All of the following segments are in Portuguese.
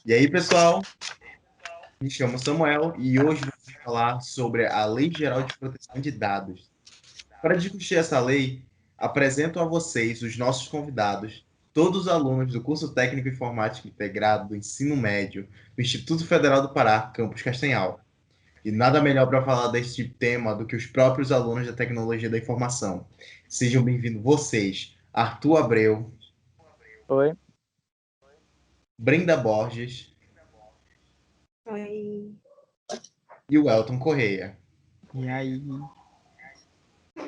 E aí, pessoal, me chamo Samuel e hoje vamos falar sobre a Lei Geral de Proteção de Dados. Para discutir essa lei, apresento a vocês os nossos convidados, todos os alunos do curso técnico informático integrado do ensino médio do Instituto Federal do Pará, campus Castanhal. E nada melhor para falar deste tema do que os próprios alunos da tecnologia da informação. Sejam bem-vindos vocês, Arthur Abreu, Oi. Brenda Borges Oi. e o Elton Correia. E aí?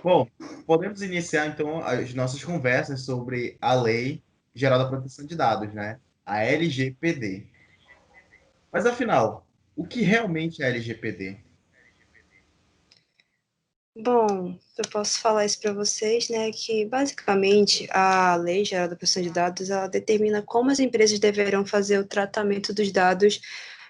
Bom, podemos iniciar então as nossas conversas sobre a Lei Geral da Proteção de Dados, né? A LGPD. Mas afinal, o que realmente é a LGPD? Bom, eu posso falar isso para vocês, né, que basicamente a Lei Geral da Proteção de Dados, ela determina como as empresas deverão fazer o tratamento dos dados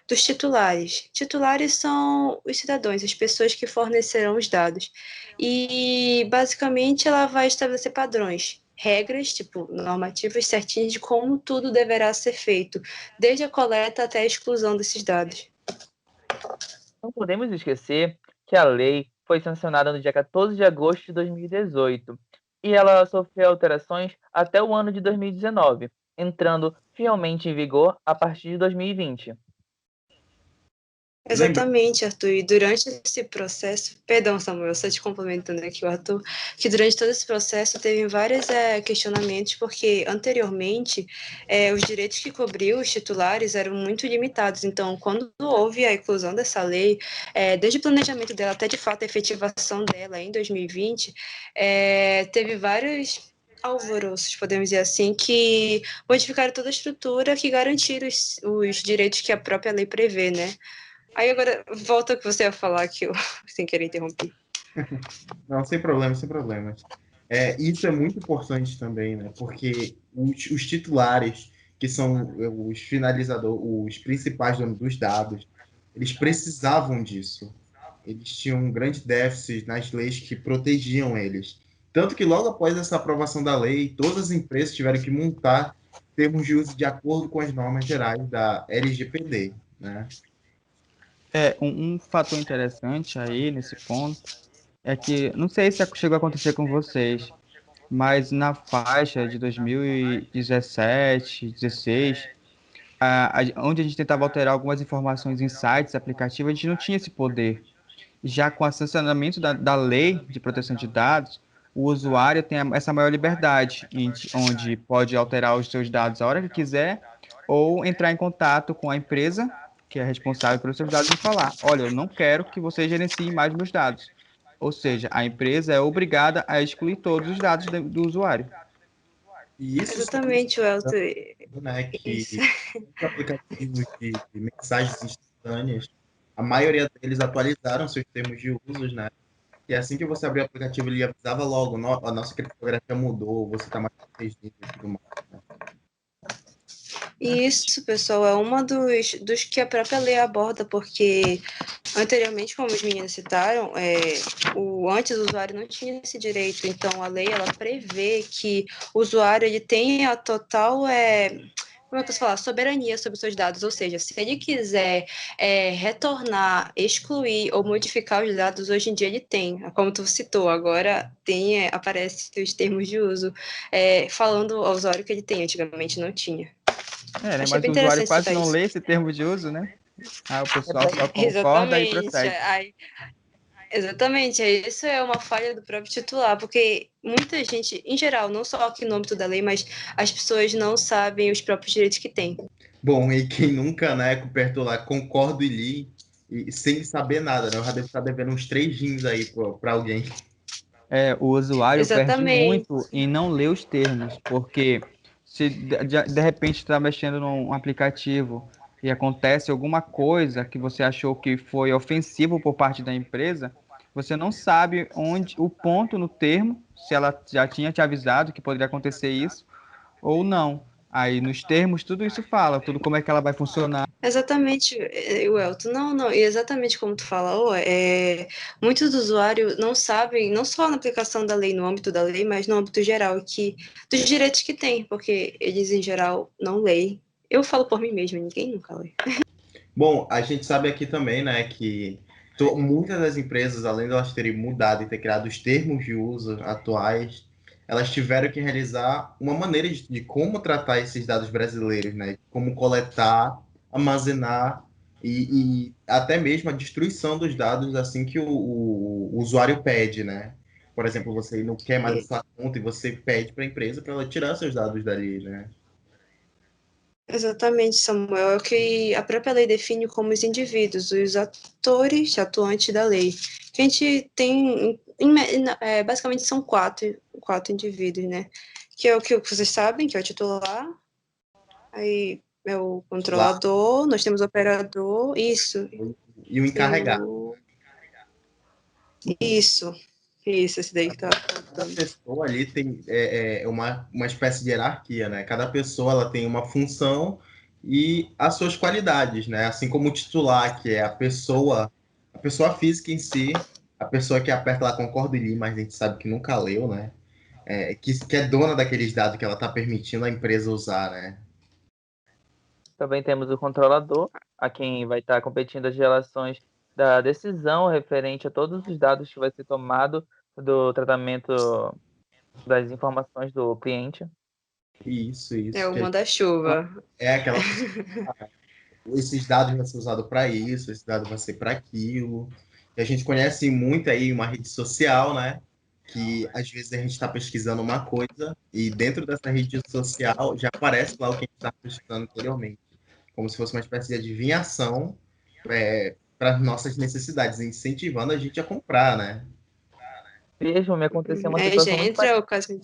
dos titulares. Titulares são os cidadãos, as pessoas que fornecerão os dados. E basicamente ela vai estabelecer padrões, regras, tipo, normativas certinhas de como tudo deverá ser feito, desde a coleta até a exclusão desses dados. Não podemos esquecer que a lei foi sancionada no dia 14 de agosto de 2018 e ela sofreu alterações até o ano de 2019, entrando finalmente em vigor a partir de 2020. Exatamente, Arthur. E durante esse processo, perdão, Samuel, só te complementando aqui, o Arthur, que durante todo esse processo teve vários questionamentos, porque anteriormente os direitos que cobriam os titulares eram muito limitados. Então, quando houve a inclusão dessa lei, desde o planejamento dela até de fato a efetivação dela em 2020, teve vários alvoroços, podemos dizer assim, que modificaram toda a estrutura que garantiram os direitos que a própria lei prevê, né? Aí agora, volta o que você ia falar, que eu sem querer interrompi. Não, sem problemas, sem problemas. Isso é muito importante também, né? Porque os titulares, que são os finalizadores, os principais donos dos dados, eles precisavam disso. Eles tinham um grande déficit nas leis que protegiam eles. Tanto que logo após essa aprovação da lei, todas as empresas tiveram que montar termos de uso de acordo com as normas gerais da LGPD, né? Um fator interessante aí nesse ponto é que, não sei se chegou a acontecer com vocês, mas na faixa de 2017, 16, onde a gente tentava alterar algumas informações em sites, aplicativos, a gente não tinha esse poder. Já com o sancionamento da lei de proteção de dados, o usuário tem essa maior liberdade, onde pode alterar os seus dados a hora que quiser, ou entrar em contato com a empresa que é responsável pelos seus dados e falar: olha, eu não quero que você gerencie mais meus dados. Ou seja, a empresa é obrigada a excluir todos os dados do usuário. E isso Exatamente, Welton. né, que Isso. os aplicativos de mensagens instantâneas, a maioria deles atualizaram seus termos de usos, né? E assim que você abrir o aplicativo, ele avisava logo: a nossa criptografia mudou, você está mais protegido e tudo mais. Né? E isso, pessoal, é uma dos que a própria lei aborda, porque anteriormente, como os meninos citaram, antes o usuário não tinha esse direito. Então, a lei ela prevê que o usuário ele tenha a total como é que eu posso falar? Soberania sobre os seus dados, ou seja, se ele quiser retornar, excluir ou modificar os dados, hoje em dia ele tem, como tu citou, agora aparece os termos de uso, falando ao usuário que ele tem, antigamente não tinha. Né? Achei Mas bem o usuário interessante quase citar não isso. lê esse termo de uso, né? O pessoal só concorda e Exatamente. prossegue. Exatamente, isso é uma falha do próprio titular, porque muita gente, em geral, não só aqui no âmbito da lei, mas as pessoas não sabem os próprios direitos que têm. Bom, e quem nunca, né, apertou lá, concordo e li, e sem saber nada, né? Eu já devo estar devendo uns 3 rins aí para alguém. O usuário perde Exatamente. muito em não ler os termos, porque se de repente está mexendo num aplicativo e acontece alguma coisa que você achou que foi ofensivo por parte da empresa, você não sabe onde o ponto no termo, se ela já tinha te avisado que poderia acontecer isso ou não. Aí nos termos tudo isso fala, tudo como é que ela vai funcionar. Exatamente, Welton. Não, e exatamente como tu falou, muitos usuários não sabem, não só na aplicação da lei, no âmbito da lei, mas no âmbito geral, dos direitos que têm, porque eles, em geral, não leem. Eu falo por mim mesma, ninguém nunca lê. Bom, a gente sabe aqui também, né, que muitas das empresas, além de elas terem mudado e ter criado os termos de uso atuais, elas tiveram que realizar uma maneira de como tratar esses dados brasileiros, né, como coletar, armazenar e até mesmo a destruição dos dados assim que o usuário pede, né? Por exemplo, você não quer mais a sua conta e você pede para a empresa para ela tirar seus dados dali, né? Exatamente, Samuel. É o que a própria lei define como os indivíduos, os atores atuantes da lei. Que a gente tem, basicamente são quatro indivíduos, né? Que é o que vocês sabem, que é o titular, aí é o controlador, nós temos o operador, isso. E o encarregado. Isso, esse daí que tá Cada faltando. pessoa ali tem uma espécie de hierarquia, né? Cada pessoa ela tem uma função e as suas qualidades, né? Assim como o titular, que é a pessoa física em si, a pessoa que aperta lá concordo e li, mas a gente sabe que nunca leu, né? Que é dona daqueles dados que ela está permitindo a empresa usar, né? Também temos o controlador, a quem vai estar competindo as relações da decisão referente a todos os dados que vai ser tomado do tratamento das informações do cliente. Isso. É o Que manda-chuva. é aquela esses dados vão ser usados para isso, esse dado vai ser para aquilo. E a gente conhece muito aí uma rede social, né? Que às vezes a gente está pesquisando uma coisa e dentro dessa rede social já aparece lá o que a gente está pesquisando anteriormente, como se fosse uma espécie de adivinhação para as nossas necessidades, incentivando a gente a comprar, né? Mesmo me aconteceu uma Já situação muito entra parecida. o caso.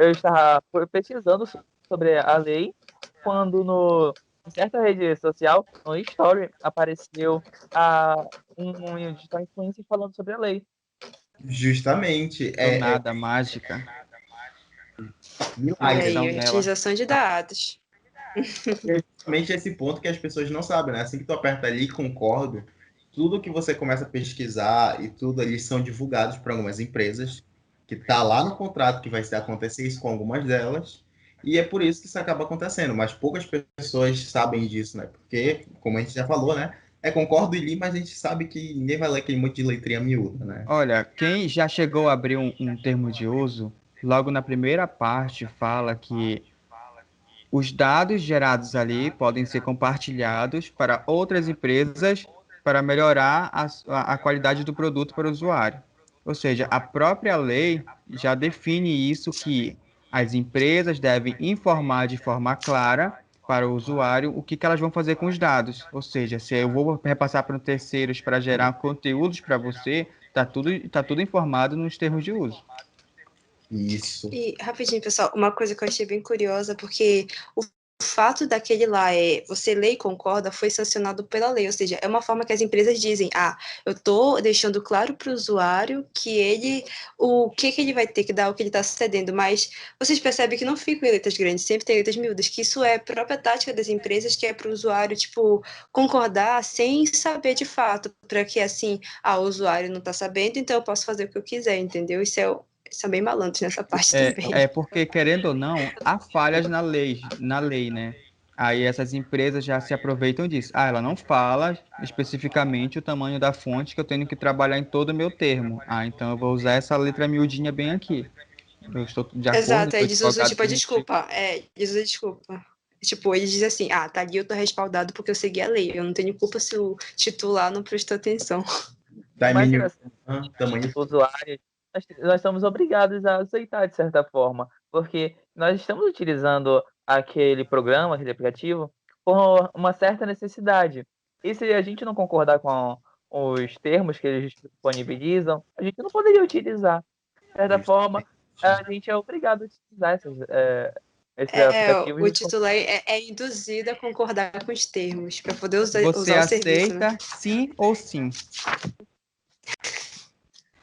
Eu estava pesquisando sobre a lei quando em certa rede social, no Story, apareceu um digital influencer falando sobre a lei. Justamente, Do nada, mágica. E milagre. aí, utilização de dados. É justamente esse ponto que as pessoas não sabem, né? Assim que tu aperta ali, concordo, tudo que você começa a pesquisar e tudo ali são divulgados para algumas empresas, que tá lá no contrato que vai acontecer isso com algumas delas, e é por isso que isso acaba acontecendo, mas poucas pessoas sabem disso, né? Porque, como a gente já falou, né? É concordo e li, mas a gente sabe que ninguém vai ler aquele monte de letrinha miúda, né? Olha, quem já chegou a abrir um termo de uso, logo na primeira parte fala que os dados gerados ali podem ser compartilhados para outras empresas para melhorar a qualidade do produto para o usuário. Ou seja, a própria lei já define isso que as empresas devem informar de forma clara para o usuário o que elas vão fazer com os dados. Ou seja, se eu vou repassar para terceiros para gerar conteúdos para você, tá tudo informado nos termos de uso. Isso. E, rapidinho, pessoal, uma coisa que eu achei bem curiosa, porque o fato daquele lá você lê e concorda foi sancionado pela lei, ou seja, é uma forma que as empresas dizem, eu estou deixando claro para o usuário que o que ele vai ter que dar, o que ele está cedendo, mas vocês percebem que não fica em letras grandes, sempre tem letras miúdas, que isso é própria tática das empresas, que é para o usuário, tipo, concordar sem saber de fato, para que assim, o usuário não está sabendo, então eu posso fazer o que eu quiser, entendeu? São bem malandros nessa parte também. É porque, querendo ou não, há falhas na lei, né? Aí essas empresas já se aproveitam disso. Ela não fala especificamente o tamanho da fonte que eu tenho que trabalhar em todo o meu termo. Então eu vou usar essa letra miudinha bem aqui. Eu estou de acordo Exato, com o aí diz uso, advogado tipo, a permitir. desculpa. Diz uso a desculpa. Tipo, ele diz assim, tá ali, eu tô respaldado porque eu segui a lei. Eu não tenho culpa se o titular não prestou atenção. O mais Time interessante, tamanho. usuários, nós somos obrigados a aceitar de certa forma, porque nós estamos utilizando aquele programa, aquele aplicativo, por uma certa necessidade. E se a gente não concordar com os termos que eles disponibilizam, a gente não poderia utilizar. De certa forma, a gente é obrigado a utilizar esses aplicativos. O titular é induzido a concordar com os termos, para poder Você usar o serviço, né? aceita sim ou sim?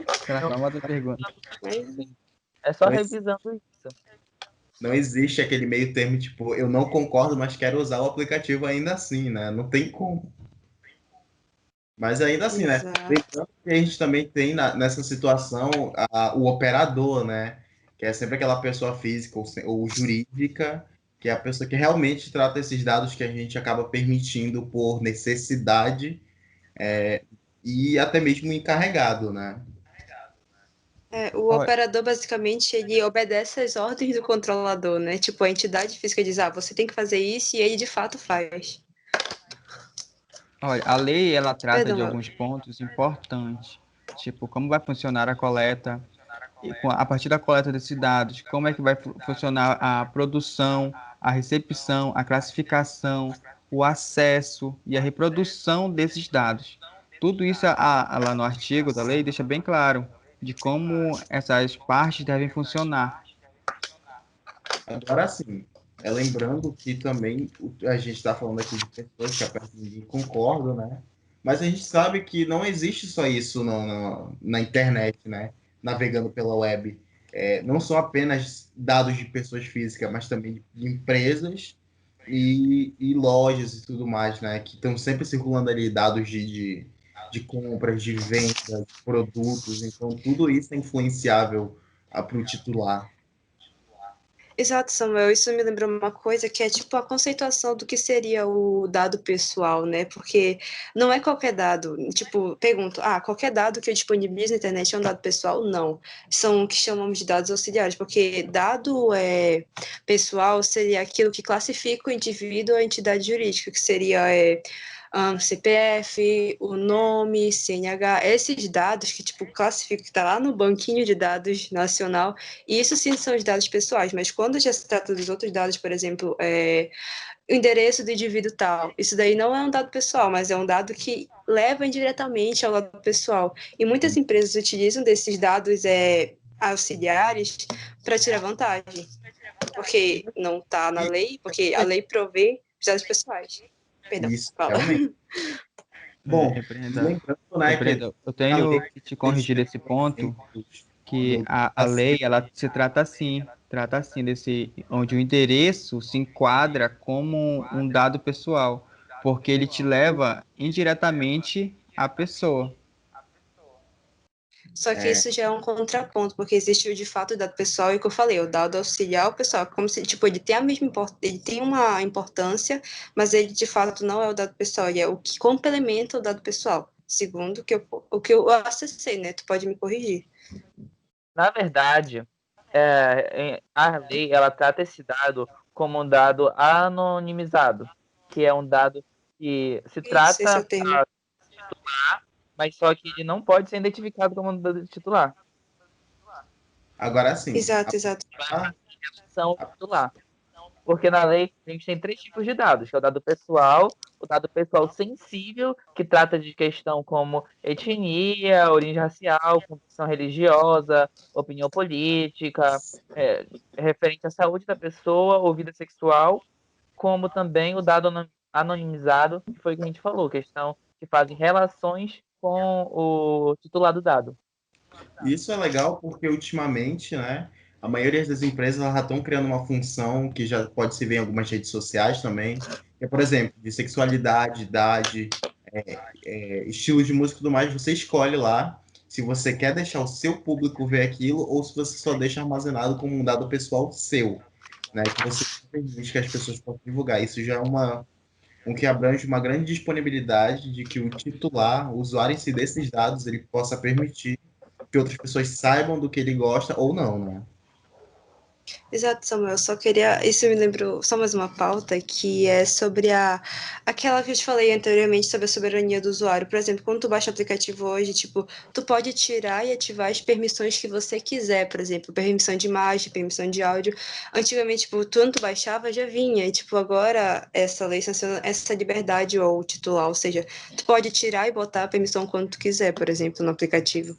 Aquela Não, famosa pergunta. é só Não, revisando isso. não existe aquele meio termo, tipo, eu não concordo, mas quero usar o aplicativo ainda assim, né? Não tem como. Mas ainda assim, né? Exato. Lembrando que a gente também tem nessa situação o operador, né? Que é sempre aquela pessoa física ou jurídica que é a pessoa que realmente trata esses dados que a gente acaba permitindo por necessidade, e até mesmo encarregado, né? O operador, basicamente, ele obedece às ordens do controlador, né? Tipo, a entidade física diz, você tem que fazer isso, e ele, de fato, faz. Olha, a lei, ela trata de Perdão, alguns pontos importantes, tipo, como vai funcionar a coleta, e a partir da coleta desses dados, como é que vai funcionar a produção, a recepção, a classificação, o acesso e a reprodução desses dados. Tudo isso lá no artigo da lei deixa bem claro de como essas partes devem funcionar. Agora sim, lembrando que também a gente está falando aqui de pessoas que apertam ninguém concordam, né? Mas a gente sabe que não existe só isso na internet, né? Navegando pela web. Não são apenas dados de pessoas físicas, mas também de empresas e lojas e tudo mais, né? Que estão sempre circulando ali dados de compras, de vendas, de produtos. Então, tudo isso é influenciável para o titular. Exato, Samuel. Isso me lembrou uma coisa que é tipo a conceituação do que seria o dado pessoal, né? Porque não é qualquer dado. Tipo, pergunto, qualquer dado que eu disponibilizo na internet é um dado pessoal? Não. São o que chamamos de dados auxiliares, porque dado pessoal seria aquilo que classifica o indivíduo ou a entidade jurídica, que seria CPF, o nome, CNH, esses dados que tipo classificam, que está lá no banquinho de dados nacional, e isso sim são os dados pessoais, mas quando já se trata dos outros dados, por exemplo, o endereço do indivíduo tal, isso daí não é um dado pessoal, mas é um dado que leva indiretamente ao lado pessoal, e muitas empresas utilizam desses dados auxiliares para tirar vantagem, porque não está na lei, porque a lei provê os dados pessoais. Perdão, Isso, fala. realmente. Bom, Repreenda, lembrando, né, que eu a tenho lei que te corrigir esse ponto, que do- a lei, ela se trata assim desse, onde o endereço se enquadra como um dado pessoal, porque ele te leva indiretamente à pessoa. Só que isso já é um contraponto, porque existe de fato o dado pessoal, e o que eu falei, o dado auxiliar ao pessoal, como se, tipo, ele tem a mesma ele tem uma importância, mas ele de fato não é o dado pessoal, ele é o que complementa o dado pessoal, segundo o que eu acessei, né? Tu pode me corrigir. Na verdade, a lei ela trata esse dado como um dado anonimizado, que é um dado que se Isso, esse é trata o termo. para titular, mas só que ele não pode ser identificado como um dado titular. agora sim, Exato, exato. São titular. Porque na lei a gente tem três tipos de dados, que é o dado pessoal sensível, que trata de questão como etnia, origem racial, confissão religiosa, opinião política, referente à saúde da pessoa ou vida sexual, como também o dado anonimizado, que foi o que a gente falou, questão que fazem relações com o titular do dado. isso é legal porque ultimamente, né, a maioria das empresas já estão criando uma função que já pode se ver em algumas redes sociais também, que é, por exemplo, de sexualidade, idade, estilo de música e tudo mais, você escolhe lá se você quer deixar o seu público ver aquilo ou se você só deixa armazenado como um dado pessoal seu, né, que você não permite que as pessoas possam divulgar. Isso já é um que abrange uma grande disponibilidade de que o titular, o usuário em si desses dados, ele possa permitir que outras pessoas saibam do que ele gosta ou não, né? Exato, Samuel. Só queria. Isso me lembrou só mais uma pauta que é sobre aquela que eu te falei anteriormente sobre a soberania do usuário. Por exemplo, quando tu baixa o aplicativo hoje, tipo, tu pode tirar e ativar as permissões que você quiser, por exemplo, permissão de imagem, permissão de áudio. Antigamente, tipo, quando tu baixava já vinha, e tipo, agora essa lei sanciona essa liberdade ou titular, ou seja, tu pode tirar e botar a permissão quando tu quiser, por exemplo, no aplicativo.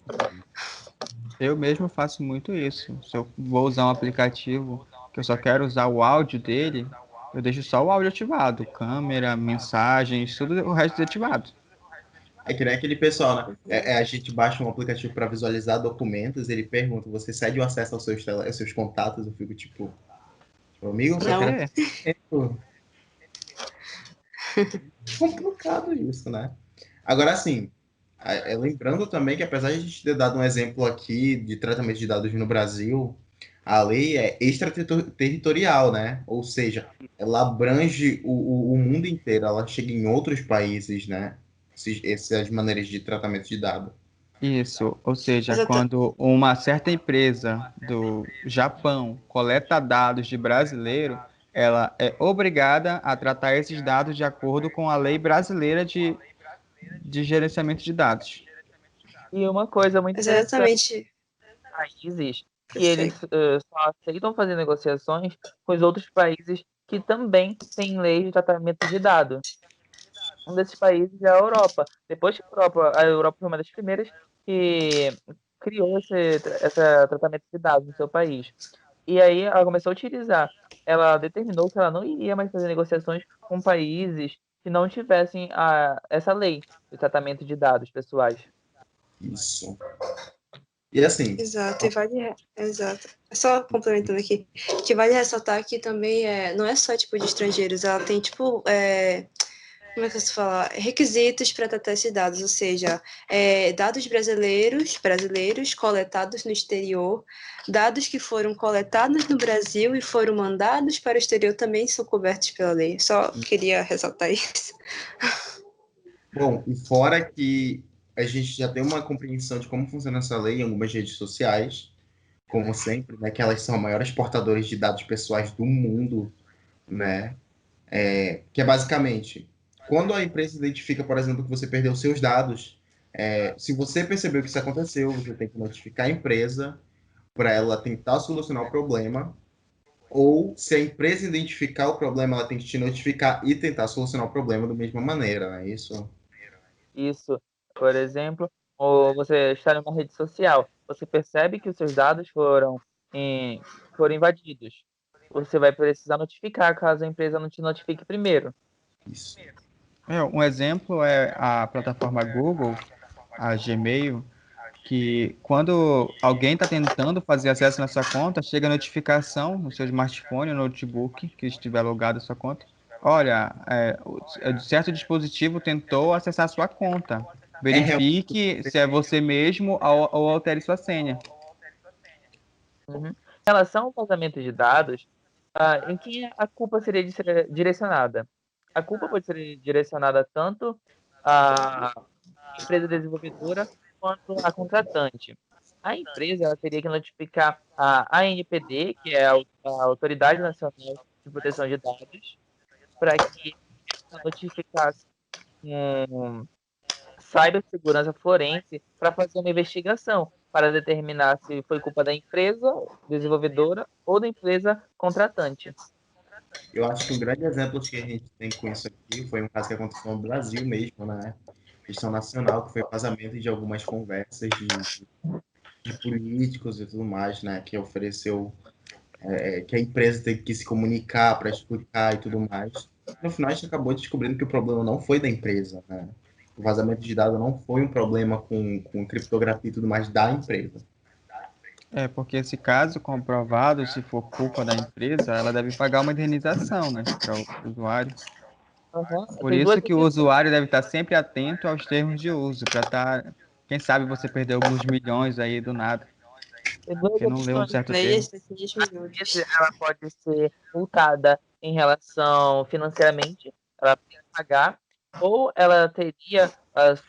Eu mesmo faço muito isso. Se eu vou usar um aplicativo que eu só quero usar o áudio dele, eu deixo só o áudio ativado, câmera, mensagens, tudo o resto desativado. É que nem aquele pessoal, né? A gente baixa um aplicativo para visualizar documentos, ele pergunta, você cede o acesso aos seus contatos? Eu fico tipo, amigo, eu só Não. quero tempo. Complicado isso, né? Agora, assim, lembrando também que apesar de a gente ter dado um exemplo aqui de tratamento de dados no Brasil, A lei é extraterritorial, né? Ou seja, ela abrange o mundo inteiro, ela chega em outros países, né? Essas maneiras de tratamento de dado. Isso, ou seja, Exata- quando uma certa empresa do Japão coleta dados de brasileiro, ela é obrigada a tratar esses dados de acordo com a lei brasileira de gerenciamento de dados. E uma coisa muito interessante, Exatamente. países que eles Perfeito. só aceitam fazer negociações com os outros países que também têm leis de tratamento de dados. Um desses países é a Europa. Depois que a Europa foi uma das primeiras que criou esse tratamento de dados no seu país. E aí ela começou a utilizar. Ela determinou que ela não iria mais fazer negociações com países que não tivessem essa lei de tratamento de dados pessoais. Isso. E assim, Exato, exato. Só complementando aqui, que vale ressaltar que também não é só tipo de estrangeiros, ela tem tipo como é que eu posso falar? Requisitos para tratar esses dados, ou seja, dados brasileiros coletados no exterior, dados que foram coletados no Brasil e foram mandados para o exterior também são cobertos pela lei. Só queria ressaltar isso. bom, e fora que a gente já tem uma compreensão de como funciona essa lei em algumas redes sociais, como sempre, né, que elas são maiores portadores de dados pessoais do mundo, né? Que é basicamente, quando a empresa identifica, por exemplo, que você perdeu seus dados, se você percebeu que isso aconteceu, você tem que notificar a empresa para ela tentar solucionar o problema, ou se a empresa identificar o problema, ela tem que te notificar e tentar solucionar o problema da mesma maneira, né? Isso. Isso, por exemplo, ou você está numa rede social, você percebe que os seus dados foram invadidos. Você vai precisar notificar caso a empresa não te notifique primeiro. Isso. Um exemplo é a plataforma Google, a Gmail, que quando alguém está tentando fazer acesso na sua conta, chega a notificação no seu smartphone ou notebook que estiver logado a sua conta. Olha, certo dispositivo tentou acessar a sua conta. É realmente Verifique se é você mesmo ou altere sua senha. Uhum. Em relação ao vazamento de dados, em quem a culpa seria direcionada? A culpa pode ser direcionada tanto à empresa desenvolvedora quanto à contratante. A empresa ela teria que notificar a ANPD, que é a Autoridade Nacional de Proteção de Dados, para que ela notificasse um cibersegurança forense para fazer uma investigação, para determinar se foi culpa da empresa desenvolvedora ou da empresa contratante. Eu acho que um grande exemplo que a gente tem com isso aqui foi um caso que aconteceu no Brasil mesmo, né? Questão nacional, que foi o vazamento de algumas conversas de políticos e tudo mais, né? Que ofereceu que a empresa teve que se comunicar para explicar e tudo mais. No final, a gente acabou descobrindo que o problema não foi da empresa, né? O vazamento de dados não foi um problema com criptografia e tudo mais da empresa. Porque esse caso comprovado, se for culpa da empresa, ela deve pagar uma indenização, né, para o usuário. Uhum. Por Tem duas isso que o opções. usuário deve estar sempre atento aos termos de uso, para estar, quem sabe você perdeu alguns milhões aí do nada, Tem duas porque não leu um opções. certo Lei termo. de 10 minutos. Ela pode ser multada em relação financeiramente, ela tem que pagar, ou ela teria as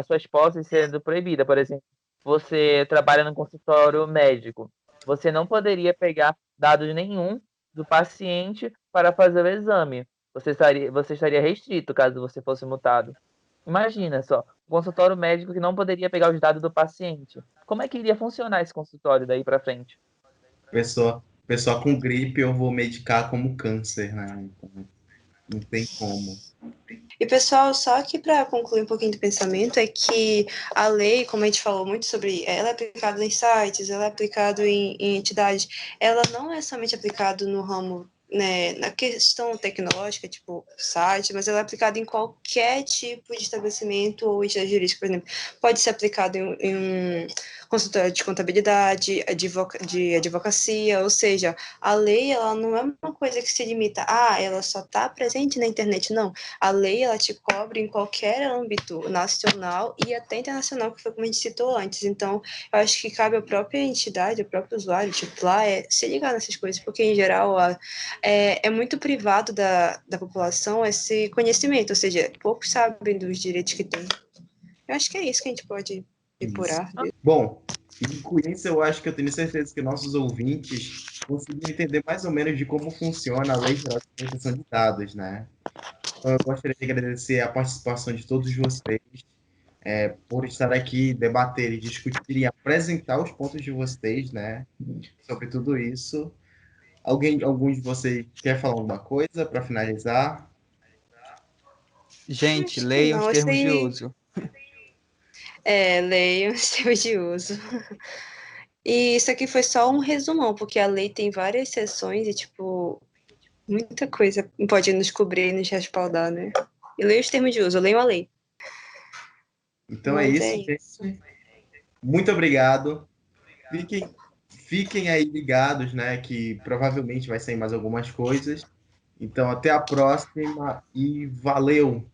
suas posses sendo proibida. Por exemplo, você trabalha no consultório médico, você não poderia pegar dados nenhum do paciente para fazer o exame. Você estaria restrito caso você fosse multado. Imagina só, um consultório médico que não poderia pegar os dados do paciente. Como é que iria funcionar esse consultório daí para frente? Pessoa com gripe, eu vou medicar como câncer, né? Então, não tem como. E, pessoal, só que para concluir um pouquinho do pensamento, é que a lei, como a gente falou muito sobre, ela é aplicada em sites, ela é aplicada em entidades, ela não é somente aplicada no ramo né, na questão tecnológica, tipo site, mas ela é aplicada em qualquer tipo de estabelecimento ou entidade jurídica, por exemplo. Pode ser aplicado em um consultório de contabilidade, de advocacia, ou seja, a lei ela não é uma coisa que se limita, ela só está presente na internet, não. A lei ela te cobre em qualquer âmbito nacional e até internacional, que foi como a gente citou antes. Então, eu acho que cabe à própria entidade, ao próprio usuário, tipo, lá, se ligar nessas coisas, porque, em geral, é muito privado da população esse conhecimento, ou seja, poucos sabem dos direitos que têm. Eu acho que é isso que a gente pode Isso. depurar. Bom, e com isso eu acho que eu tenho certeza que nossos ouvintes conseguiram entender mais ou menos de como funciona a Lei Geral de Proteção de Dados, né? Então, eu gostaria de agradecer a participação de todos vocês, por estar aqui, debater e discutir e apresentar os pontos de vocês, né, sobre tudo isso. Algum de vocês quer falar alguma coisa para finalizar? Gente, Acho que leiam os não, isso termos de aí uso. leiam os termos de uso. E isso aqui foi só um resumão, porque a lei tem várias seções e, tipo, muita coisa pode nos cobrir e nos respaldar, né? E leia os termos de uso, leiam a lei. Então é Mas é isso, isso. gente. Muito obrigado. Fiquem aí ligados, né, que provavelmente vai sair mais algumas coisas. Então, até a próxima e valeu!